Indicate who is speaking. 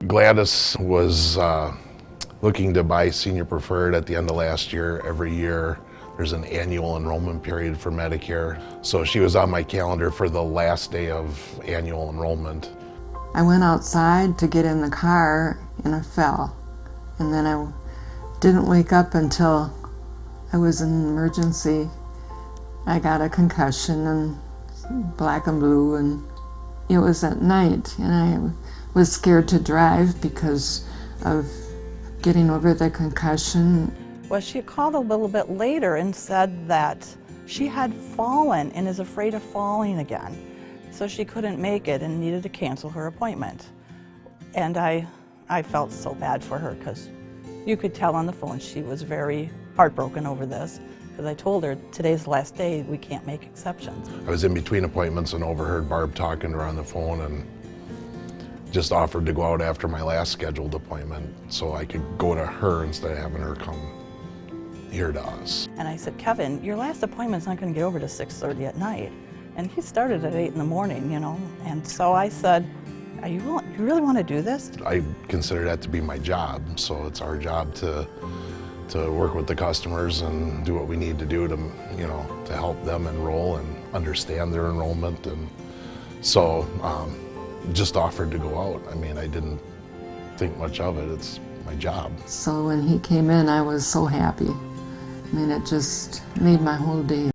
Speaker 1: Gladys was looking to buy senior preferred at the end of last year. Every year there's an annual enrollment period for Medicare. So she was on my calendar for the last day of annual enrollment.
Speaker 2: I went outside to get in the car and I fell. And then I didn't wake up until I was in emergency. I got a concussion and black and blue, and it was at night, and I was scared to drive because of getting over the concussion.
Speaker 3: Well, she called a little bit later and said that she had fallen and is afraid of falling again. So she couldn't make it and needed to cancel her appointment. And I felt so bad for her because you could tell on the phone she was very heartbroken over this. Because I told her, today's the last day, we can't make exceptions.
Speaker 1: I was in between appointments and overheard Barb talking to her on the phone and just offered to go out after my last scheduled appointment so I could go to her instead of having her come here to us.
Speaker 3: And I said, Kevin, your last appointment's not going to get over to 6:30 at night. And he started at 8 in the morning, you know. And so I said, you really want to do this?
Speaker 1: I consider that to be my job, so it's our job to work with the customers and do what we need to do to, you know, to help them enroll and understand their enrollment. And so just offered to go out. I mean, I didn't think much of it. It's my job.
Speaker 2: So when he came in, I was so happy. I mean, it just made my whole day.